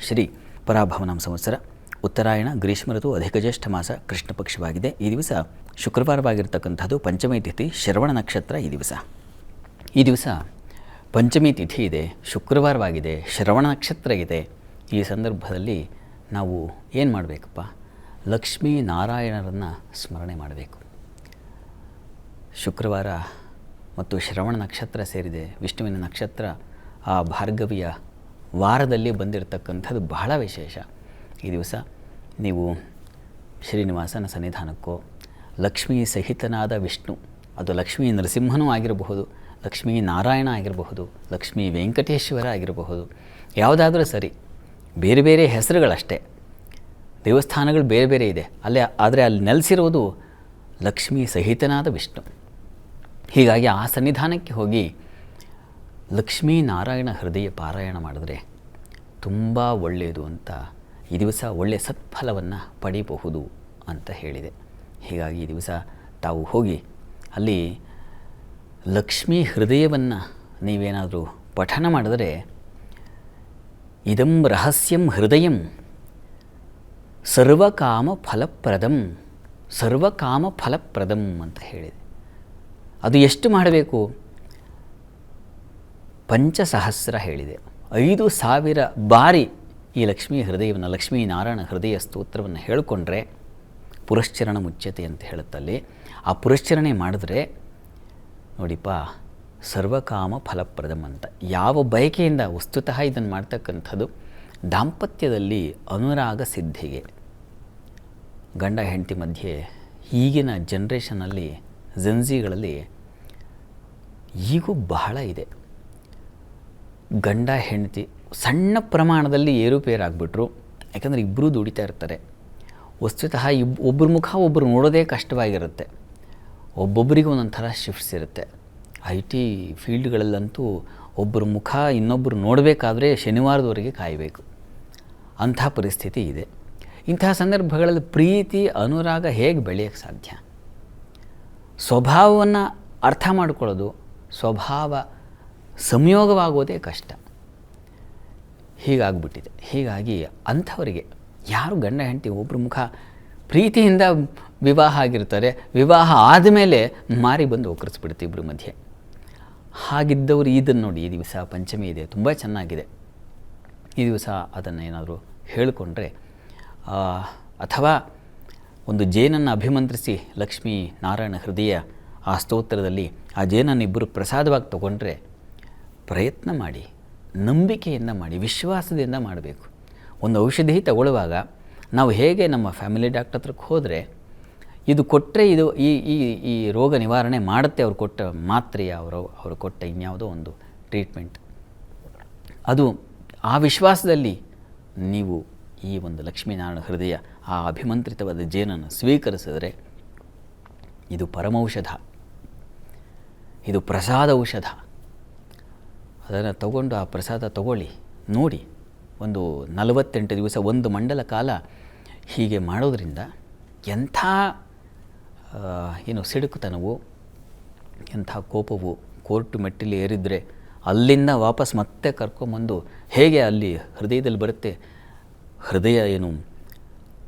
ಶ್ರೀ ಪರಾಭವನಾಮ ಸಂವತ್ಸರ ಉತ್ತರಾಯಣ ಗ್ರೀಷ್ಮ ಋತು ಅಧಿಕ ಜ್ಯೇಷ್ಠ ಮಾಸ ಕೃಷ್ಣ ಪಕ್ಷವಾಗಿದೆ. ಈ ದಿವಸ ಶುಕ್ರವಾರವಾಗಿರ್ತಕ್ಕಂಥದ್ದು. ಪಂಚಮಿ ತಿಥಿ, ಶ್ರವಣ ನಕ್ಷತ್ರ. ಈ ದಿವಸ ಪಂಚಮಿ ತಿಥಿ ಇದೆ, ಶುಕ್ರವಾರವಾಗಿದೆ, ಶ್ರವಣ ನಕ್ಷತ್ರ ಇದೆ. ಈ ಸಂದರ್ಭದಲ್ಲಿ ನಾವು ಏನು ಮಾಡಬೇಕಪ್ಪ? ಲಕ್ಷ್ಮೀ ನಾರಾಯಣರನ್ನು ಸ್ಮರಣೆ ಮಾಡಬೇಕು. ಶುಕ್ರವಾರ ಮತ್ತು ಶ್ರವಣ ನಕ್ಷತ್ರ ಸೇರಿದೆ. ವಿಷ್ಣುವಿನ ನಕ್ಷತ್ರ ಆ ಭಾರ್ಗವಿಯ ವಾರದಲ್ಲಿ ಬಂದಿರತಕ್ಕಂಥದ್ದು ಬಹಳ ವಿಶೇಷ. ಈ ದಿವಸ ನೀವು ಶ್ರೀನಿವಾಸನ ಸನ್ನಿಧಾನಕ್ಕೋ, ಲಕ್ಷ್ಮೀ ಸಹಿತನಾದ ವಿಷ್ಣು, ಅದು ಲಕ್ಷ್ಮೀ ನರಸಿಂಹನೂ ಆಗಿರಬಹುದು, ಲಕ್ಷ್ಮೀ ನಾರಾಯಣ ಆಗಿರಬಹುದು, ಲಕ್ಷ್ಮೀ ವೆಂಕಟೇಶ್ವರ ಆಗಿರಬಹುದು, ಯಾವುದಾದ್ರೂ ಸರಿ, ಬೇರೆ ಬೇರೆ ಹೆಸರುಗಳಷ್ಟೇ. ದೇವಸ್ಥಾನಗಳು ಬೇರೆ ಬೇರೆ ಇದೆ ಆದರೆ ಅಲ್ಲಿ ನೆಲೆಸಿರುವುದು ಲಕ್ಷ್ಮೀ ಸಹಿತನಾದ ವಿಷ್ಣು. ಹೀಗಾಗಿ ಆ ಸನ್ನಿಧಾನಕ್ಕೆ ಹೋಗಿ ಲಕ್ಷ್ಮೀ ನಾರಾಯಣ ಹೃದಯ ಪಾರಾಯಣ ಮಾಡಿದ್ರೆ ತುಂಬ ಒಳ್ಳೆಯದು ಅಂತ, ಈ ದಿವಸ ಒಳ್ಳೆಯ ಸತ್ಫಲವನ್ನು ಪಡೀಬಹುದು ಅಂತ ಹೇಳಿದೆ. ಹೀಗಾಗಿ ಈ ದಿವಸ ತಾವು ಹೋಗಿ ಅಲ್ಲಿ ಲಕ್ಷ್ಮೀ ಹೃದಯವನ್ನು ನೀವೇನಾದರೂ ಪಠನ ಮಾಡಿದರೆ, ಇದಂ ರಹಸ್ಯಂ ಹೃದಯಂ ಸರ್ವಕಾಮ ಫಲಪ್ರದಂ ಅಂತ ಹೇಳಿದೆ. ಅದು ಎಷ್ಟು ಮಾಡಬೇಕು? 5,000 ಹೇಳಿದೆ. 5,000 ಬಾರಿ ಈ ಲಕ್ಷ್ಮೀ ಹೃದಯವನ್ನು, ಲಕ್ಷ್ಮೀ ನಾರಾಯಣ ಹೃದಯ ಸ್ತೋತ್ರವನ್ನು ಹೇಳಿಕೊಂಡ್ರೆ ಪುರಶ್ಚರಣ ಮುಚ್ಯತೆ ಅಂತ ಹೇಳುತ್ತಲ್ಲಿ. ಆ ಪುರಶ್ಚರಣೆ ಮಾಡಿದ್ರೆ ನೋಡಿಪ್ಪ, ಸರ್ವಕಾಮ ಫಲಪ್ರದಂ ಅಂತ. ಯಾವ ಬಯಕೆಯಿಂದ ವಸ್ತುತಃ ಇದನ್ನು ಮಾಡ್ತಕ್ಕಂಥದ್ದು ದಾಂಪತ್ಯದಲ್ಲಿ ಅನುರಾಗ ಸಿದ್ಧಿಗೆ, ಗಂಡ ಹೆಂಡತಿ ಮಧ್ಯೆ ಈಗಿನ ಜನ್ರೇಷನಲ್ಲಿ ಜೆನ್ಜಿಗಳಲ್ಲಿ ಈಗೂ ಬಹಳ ಇದೆ. ಗಂಡ ಹೆಂಡತಿ ಸಣ್ಣ ಪ್ರಮಾಣದಲ್ಲಿ ಏರುಪೇರಾಗ್ಬಿಟ್ರು. ಯಾಕಂದರೆ ಇಬ್ಬರೂ ದುಡಿತಾ ಇರ್ತಾರೆ. ವಸ್ತುತಃ ಒಬ್ಬರ ಮುಖ ಒಬ್ಬರು ನೋಡೋದೇ ಕಷ್ಟವಾಗಿರುತ್ತೆ. ಒಬ್ಬೊಬ್ಬರಿಗೆ ಒಂದೊಂದು ಥರ ಶಿಫ್ಟ್ಸ್ ಇರುತ್ತೆ. IT ಫೀಲ್ಡ್ಗಳಲ್ಲಂತೂ ಒಬ್ಬರ ಮುಖ ಇನ್ನೊಬ್ಬರು ನೋಡಬೇಕಾದ್ರೆ ಶನಿವಾರದವರೆಗೆ ಕಾಯಬೇಕು. ಅಂಥ ಪರಿಸ್ಥಿತಿ ಇದೆ. ಇಂತಹ ಸಂದರ್ಭಗಳಲ್ಲಿ ಪ್ರೀತಿ ಅನುರಾಗ ಹೇಗೆ ಬೆಳೆಯೋಕ್ಕೆ ಸಾಧ್ಯ? ಸ್ವಭಾವವನ್ನು ಅರ್ಥ ಮಾಡಿಕೊಳ್ಳೋದು, ಸ್ವಭಾವ ಸಂಯೋಗವಾಗೋದೇ ಕಷ್ಟ. ಹೀಗಾಗ್ಬಿಟ್ಟಿದೆ. ಹೀಗಾಗಿ ಅಂಥವರಿಗೆ ಯಾರು ಗಂಡ ಹೆಂಡತಿ ಒಬ್ಬರ ಮುಖ ಪ್ರೀತಿಯಿಂದ ವಿವಾಹ ಆಗಿರ್ತಾರೆ, ವಿವಾಹ ಆದಮೇಲೆ ಮಾರಿ ಬಂದು ಒಕ್ಕರಿಸ್ಬಿಡುತ್ತೆ ಇಬ್ಬರ ಮಧ್ಯೆ. ಹಾಗಿದ್ದವರು ಇದನ್ನು ನೋಡಿ, ಈ ದಿವಸ ಪಂಚಮಿ ಇದೆ, ತುಂಬ ಚೆನ್ನಾಗಿದೆ. ಈ ದಿವಸ ಅದನ್ನು ಏನಾದರೂ ಹೇಳಿಕೊಂಡ್ರೆ, ಅಥವಾ ಒಂದು ಜೇನನ್ನು ಅಭಿಮಂತ್ರಿಸಿ ಲಕ್ಷ್ಮೀ ನಾರಾಯಣ ಹೃದಯ ಆ ಸ್ತೋತ್ರದಲ್ಲಿ ಆ ಜೇನನ್ನು ಇಬ್ಬರು ಪ್ರಸಾದವಾಗಿ ತಗೊಂಡ್ರೆ, ಪ್ರಯತ್ನ ಮಾಡಿ, ನಂಬಿಕೆಯಿಂದ ಮಾಡಿ, ವಿಶ್ವಾಸದಿಂದ ಮಾಡಬೇಕು. ಒಂದು ಔಷಧಿ ತಗೊಳ್ಳುವಾಗ ನಾವು ಹೇಗೆ ನಮ್ಮ ಫ್ಯಾಮಿಲಿ ಡಾಕ್ಟರ್ ಹತ್ರಕ್ಕೆ ಹೋದರೆ ಇದು ಕೊಟ್ಟರೆ ಇದು ಈ ರೋಗ ನಿವಾರಣೆ ಮಾಡುತ್ತೆ, ಅವ್ರು ಕೊಟ್ಟ ಮಾತ್ರೆಯ, ಅವರು ಕೊಟ್ಟ ಇನ್ಯಾವುದೋ ಒಂದು ಟ್ರೀಟ್ಮೆಂಟ್, ಅದು ಆ ವಿಶ್ವಾಸದಲ್ಲಿ ನೀವು ಈ ಒಂದು ಲಕ್ಷ್ಮೀನಾರಾಯಣ ಹೃದಯ ಆ ಅಭಿಮಂತ್ರಿತವಾದ ಜೇನನ್ನು ಸ್ವೀಕರಿಸಿದರೆ ಇದು ಪರಮೌಷಧ, ಇದು ಪ್ರಸಾದ ಔಷಧ. ಅದನ್ನು ತಗೊಂಡು ಆ ಪ್ರಸಾದ ತಗೊಳ್ಳಿ, ನೋಡಿ. ಒಂದು 48 ದಿವಸ, ಒಂದು ಮಂಡಲ ಕಾಲ ಹೀಗೆ ಮಾಡೋದ್ರಿಂದ ಎಂಥ ಸಿಡುಕುತನವು, ಎಂಥ ಕೋಪವು, ಕೋರ್ಟು ಮೆಟ್ಟಿಲಿ ಏರಿದರೆ ಅಲ್ಲಿಂದ ವಾಪಸ್ ಮತ್ತೆ ಕರ್ಕೊಂಬಂದು ಹೇಗೆ ಅಲ್ಲಿ ಹೃದಯದಲ್ಲಿ ಬರುತ್ತೆ. ಹೃದಯ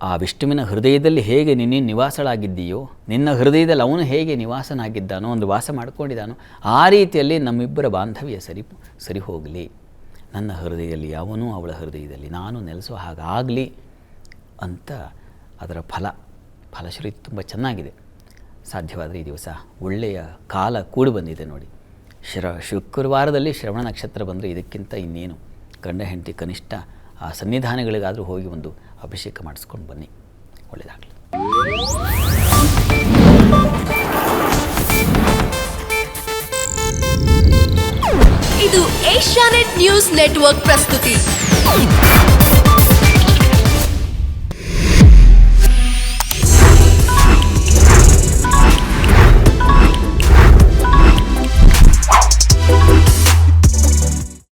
ಆ ವಿಷ್ಣುವಿನ ಹೃದಯದಲ್ಲಿ ಹೇಗೆ ನೀನು ನಿವಾಸಳಾಗಿದ್ದೀಯೋ, ನಿನ್ನ ಹೃದಯದಲ್ಲಿ ಅವನು ಹೇಗೆ ನಿವಾಸನಾಗಿದ್ದಾನೋ, ಒಂದು ವಾಸ ಮಾಡ್ಕೊಂಡಿದ್ದಾನೋ, ಆ ರೀತಿಯಲ್ಲಿ ನಮ್ಮಿಬ್ಬರ ಬಾಂಧವ್ಯ ಸರಿ ಹೋಗಲಿ. ನನ್ನ ಹೃದಯದಲ್ಲಿ ಅವನು, ಅವಳ ಹೃದಯದಲ್ಲಿ ನಾನು ನೆಲೆಸೋ ಹಾಗಾಗಲಿ ಅಂತ ಅದರ ಫಲಶ್ರುತಿ ತುಂಬ ಚೆನ್ನಾಗಿದೆ. ಸಾಧ್ಯವಾದರೆ ಈ ದಿವಸ ಒಳ್ಳೆಯ ಕಾಲ ಕೂಡಿ ಬಂದಿದೆ ನೋಡಿ. ಶುಕ್ರವಾರದಲ್ಲಿ ಶ್ರವಣ ನಕ್ಷತ್ರ ಬಂದರೆ ಇದಕ್ಕಿಂತ ಇನ್ನೇನು. ಗಂಡ ಹೆಂಡತಿ ಕನಿಷ್ಠ ಆ ಸನ್ನಿಧಾನಗಳಿಗಾದರೂ ಹೋಗಿ ಒಂದು ಅಭಿಷೇಕ ಮಾಡಿಸ್ಕೊಂಡು ಬನ್ನಿ, ಒಳ್ಳೆಯದಾಗಲಿ. ಇದು ಏಷ್ಯಾನೆಟ್ ನ್ಯೂಸ್ ನೆಟ್ವರ್ಕ್ ಪ್ರಸ್ತುತಿ.